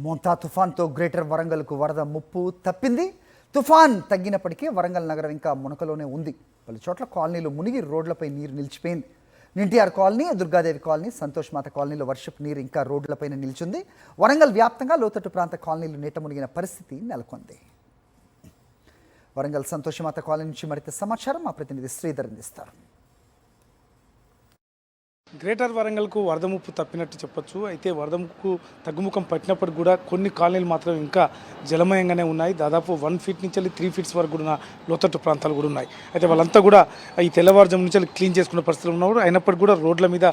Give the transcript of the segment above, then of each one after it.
Montha తుఫాన్తో greater వరంగల్కు వరద ముప్పు తప్పింది. తుఫాన్ తగ్గినప్పటికీ వరంగల్ నగరం ఇంకా మునకలోనే ఉంది. పలు చోట్ల కాలనీలు మునిగి రోడ్లపై నీరు నిలిచిపోయింది. ఎన్టీఆర్ కాలనీ, దుర్గాదేవి కాలనీ, సంతోష్ మాత కాలనీలో వర్షపు నీరు ఇంకా రోడ్లపైన నిలిచింది. వరంగల్ వ్యాప్తంగా లోతట్టు ప్రాంత కాలనీలు నీట మునిగిన పరిస్థితి నెలకొంది. వరంగల్ సంతోషమాత కాలనీ నుంచి మరింత సమాచారం మా ప్రతినిధి శ్రీధర్ అందిస్తారు. గ్రేటర్ వరంగల్కు వరద ముప్పు తప్పినట్టు చెప్పొచ్చు. అయితే వరద ముప్పు తగ్గుముఖం పట్టినప్పటికి కూడా కొన్ని కాలనీలు మాత్రం ఇంకా జలమయంగానే ఉన్నాయి. దాదాపు 1 ఫీట్ నుంచి 3 ఫీట్స్ వరకు కూడా లోతట్టు ప్రాంతాలు కూడా ఉన్నాయి. అయితే వాళ్ళంతా కూడా ఈ తెల్లవారుజాము నుంచి క్లీన్ చేసుకున్న పరిస్థితులు ఉన్నారు. అయినప్పటికీ కూడా రోడ్ల మీద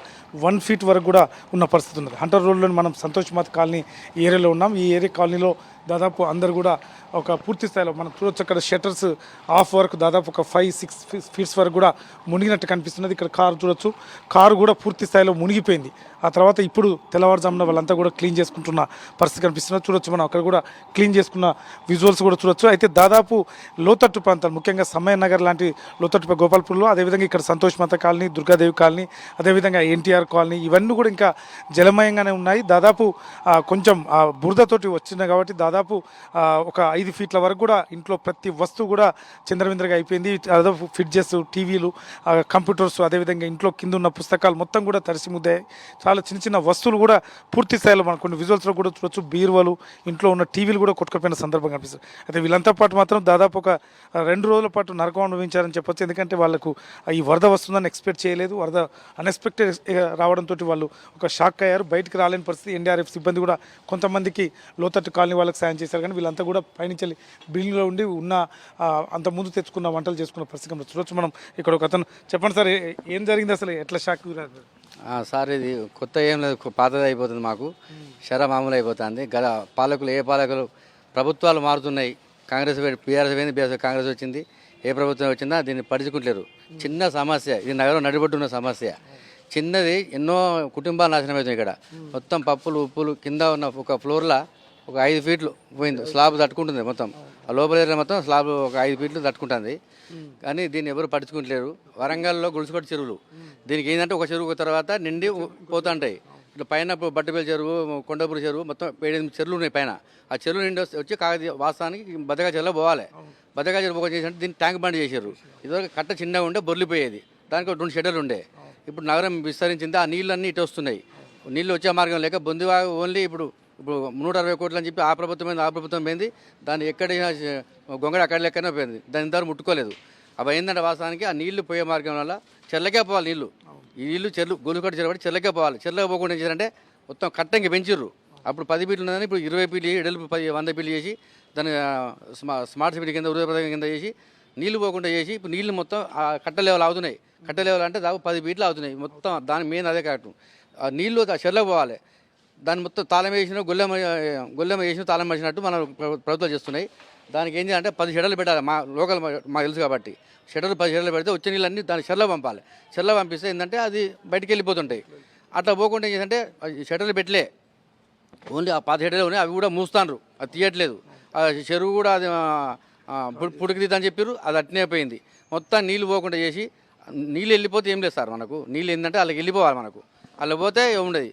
1 ఫీట్ వరకు కూడా ఉన్న పరిస్థితి ఉన్నది. హంటర్ రోడ్లో మనం సంతోషమాత కాలనీ ఏరియాలో ఉన్నాం. ఈ ఏరియా కాలనీలో దాదాపు అందరు కూడా ఒక పూర్తి స్థాయిలో మనం చూడొచ్చు. అక్కడ షట్టర్స్ ఆఫ్ వరకు దాదాపు ఒక 5-6 ఫీట్స్ వరకు కూడా మునిగినట్టు కనిపిస్తున్నది. ఇక్కడ కారు చూడొచ్చు, కారు కూడా పూర్తి స్థాయిలో మునిగిపోయింది. ఆ తర్వాత ఇప్పుడు తెల్లవారుజామున వాళ్ళంతా కూడా క్లీన్ చేసుకుంటున్న పరిస్థితి కనిపిస్తున్నది. చూడొచ్చు, మనం అక్కడ కూడా క్లీన్ చేసుకున్న విజువల్స్ కూడా చూడొచ్చు. అయితే దాదాపు లోతట్టు ప్రాంతాలు, ముఖ్యంగా సమయ నగర్ లాంటి లోతట్టు గోపాల్పూర్లో, అదేవిధంగా ఇక్కడ సంతోష్ మాత కాలనీ, దుర్గాదేవి కాలనీ, అదేవిధంగా ఎన్టీఆర్ కాలనీ, ఇవన్నీ కూడా ఇంకా జలమయంగానే ఉన్నాయి. దాదాపు కొంచెం బురదతోటి వచ్చింది కాబట్టి దాదాపు ఒక 5 ఫీట్ల వరకు కూడా ఇంట్లో ప్రతి వస్తువు కూడా చంద్రవింద్రగా అయిపోయింది. దాదాపు ఫ్రిడ్జెస్, టీవీలు, కంప్యూటర్స్, అదేవిధంగా ఇంట్లో కింద ఉన్న పుస్తకాలు మొత్తం కూడా తడిసి ముద్దాయి. చాలా చిన్న చిన్న వస్తువులు కూడా పూర్తి స్థాయిలో మనం కొన్ని విజువల్స్లో కూడా చూడొచ్చు. బీరువాలు, ఇంట్లో ఉన్న టీవీలు కూడా కొట్టుకుపోయిన సందర్భం కనిపిస్తుంది. అయితే వీళ్ళంతా పాటు మాత్రం దాదాపు ఒక 2 రోజుల పాటు నరకం అనుభవించారని చెప్పొచ్చు. ఎందుకంటే వాళ్ళకు ఈ వరద వస్తుందని ఎక్స్పెక్ట్ చేయలేదు. వరద అన్ఎక్స్పెక్టెడ్ రావడంతో వాళ్ళు ఒక షాక్ అయ్యారు. బయటికి రాలేని పరిస్థితి. ఎన్డీఆర్ఎఫ్ సిబ్బంది కూడా కొంతమందికి లోతట్టు కాలనీ వాళ్ళకి సాయం చేశారు. కానీ వీళ్ళంతా కూడా పైనుంచి బిల్డింగ్లో ఉండి ఉన్న అంత ముందు తెచ్చుకున్న వంటలు చేసుకున్న పరిస్థితి చూడొచ్చు మనం. ఇక్కడ ఒక అతను, చెప్పండి సార్, ఏం జరిగింది అసలు, ఎట్లా షాక్? సార్, ఇది కొత్త ఏం లేదు, పాతది అయిపోతుంది. మాకు మామూలు అయిపోతుంది. గల పాలకులు, ఏ పాలకులు, ప్రభుత్వాలు మారుతున్నాయి. కాంగ్రెస్ బీఆర్ఎస్ పోయింది, బీఆర్ఎస్ కాంగ్రెస్ వచ్చింది. ఏ ప్రభుత్వం వచ్చిందా దీన్ని పడుచుకుంటలేరు. చిన్న సమస్య ఇది, నగరం నడిబొట్టున్న సమస్య. చిన్నది ఎన్నో కుటుంబాలు నాశనం అవుతుంది. ఇక్కడ మొత్తం పప్పులు, ఉప్పులు కింద ఉన్న ఒక ఫ్లోర్లో ఒక 5 ఫీట్లు పోయింది. స్లాబ్ తట్టుకుంటుంది మొత్తం. ఆ లోపల ఏరియా మొత్తం స్లాబ్ ఒక 5 ఫీట్లు తట్టుకుంటుంది. కానీ దీన్ని ఎవరు పట్టించుకుంటలేరు. వరంగల్లో గుడిసికొట్టు చెరువులు, దీనికి ఏంటంటే ఒక చెరువు తర్వాత నిండి పోతుంటాయి. ఇట్లా పైన బట్టపల్లి చెరువు, కొండపూరి చెరువు, మొత్తం 7-8 చెరువులు ఉన్నాయి పైన. ఆ చెరువు నిండి వచ్చి కాకతీయ వాస్తవానికి బద్దగా చెరువులో పోవాలి. బద్దగా చెరువు పోక చేసినట్టు దీన్ని ట్యాంక్ బండ్ చేశారు. ఇదివరకు కట్ట చిన్నగా ఉండే బొర్లిపోయేది. దానికి 2 షెడ్యూలు ఉండే. ఇప్పుడు నగరం విస్తరించింది. ఆ నీళ్ళన్నీ ఇటు వస్తున్నాయి. నీళ్ళు వచ్చే మార్గం లేక బొందివా ఓన్లీ ఇప్పుడు 160 కోట్లు అని చెప్పి ఆ ప్రభుత్వం పోయింది. దాన్ని ఎక్కడైనా గొంగడ అక్కడ లెక్కనే పోయింది. దాని ఇంతవరకు ముట్టుకోలేదు. అవి ఏంటంటే వాస్తవానికి ఆ నీళ్లు పోయే మార్గం వల్ల చెర్లకే పోవాలి. నీళ్లు ఈ నీళ్లు గొలుకొట్టు చెరబడి చెర్లకే పోవాలి. చెర్లకే పోకుండా ఏం చేయాలంటే మొత్తం కట్టంకి పెంచిర్రు. అప్పుడు 10 ఫీట్లు ఉన్నదని ఇప్పుడు 20 ఫీట్లు చేసి, ఎడలు 100 ఫీట్లు చేసి, దాన్ని స్మార్ట్ సిటీ కింద, హృదయ పథకం కింద చేసి నీళ్లు పోకుండా చేసి ఇప్పుడు నీళ్లు మొత్తం ఆ కట్ట లెవెల్ అవుతున్నాయి. కట్ట లెవెల్ అంటే దాదాపు 10 ఫీట్లు అవుతున్నాయి. మొత్తం దాని మెయిన్ అదే కరెక్ట్. ఆ నీళ్లు చెర్లకు పోవాలి. దాన్ని మొత్తం తాళం వేసిన, గొల్లెమ వేసిన తాళం వేసినట్టు మన ప్రభుత్వాలు చేస్తున్నాయి. దానికి ఏం చేయాలంటే 10 షెడర్లు పెట్టాలి. మా లోకల్ మాకు తెలుసు కాబట్టి షెడర్లు 10 షెడర్లు పెడితే వచ్చే నీళ్ళన్నీ దాన్ని షెర్లో పంపాలి. షెర్లో పంపిస్తే ఏంటంటే అది బయటికి వెళ్ళిపోతుంటాయి. అట్లా పోకుండా ఏం చేయాలంటే షెడర్లు పెట్టలే, ఓన్లీ ఆ 10 షెడర్లు ఉన్నాయి. అవి కూడా మూస్తాండ్రు, అది తీయట్లేదు. ఆ చెరువు కూడా అది పుడికి తీద్దని చెప్పారు, అది అట్నే పోయింది. మొత్తం నీళ్ళు పోకుండా చేసి, నీళ్ళు వెళ్ళిపోతే ఏం లేదు సార్. మనకు నీళ్ళు ఏంటంటే వాళ్ళకి వెళ్ళిపోవాలి. మనకు అలా పోతే ఉండదు.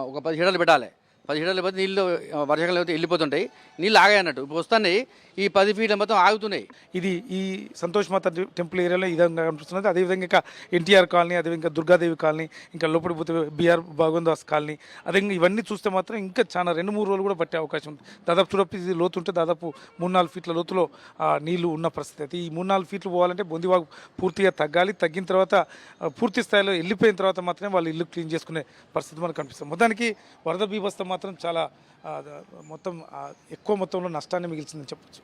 ఒక 10 షెడర్లు పెట్టాలి. 10 షెడర్లు పోతే నీళ్ళు వర్షాకాలం అయితే వెళ్ళిపోతుంటాయి. నీళ్ళు ఆగాయి అన్నట్టు. ఇప్పుడు వస్తున్నాయి. ఈ 10 ఫీట్ల మొత్తం ఆగుతున్నాయి. ఇది ఈ సంతోష్ మాత టెంపుల్ ఏరియాలో ఈ విధంగా కనిపిస్తున్నది. అదేవిధంగా ఇంకా ఎన్టీఆర్ కాలనీ, అదేవిధంగా దుర్గాదేవి కాలనీ, ఇంకా లోపలి పోతే బీఆర్ భగవందాస్ కాలనీ, అదేవిధంగా ఇవన్నీ చూస్తే మాత్రం ఇంకా చాలా 2-3 రోజులు కూడా పట్టే అవకాశం ఉంది. దాదాపు చూడప్పుడు ఇది లోతు ఉంటే దాదాపు 3-4 ఫీట్ల లోతులో నీళ్లు ఉన్న పరిస్థితి. అయితే ఈ 3-4 ఫీట్లు పోవాలంటే బొందివాగు పూర్తిగా తగ్గాలి. తగ్గిన తర్వాత పూర్తి స్థాయిలో వెళ్ళిపోయిన తర్వాత మాత్రమే వాళ్ళు ఇల్లు క్లీన్ చేసుకునే పరిస్థితి మనకు కనిపిస్తుంది. మొత్తానికి వరద బీభత్సం మాత్రం చాలా మొత్తం ఎక్కువ మొత్తంలో నష్టాన్ని మిగిల్చిందని చెప్పచ్చు.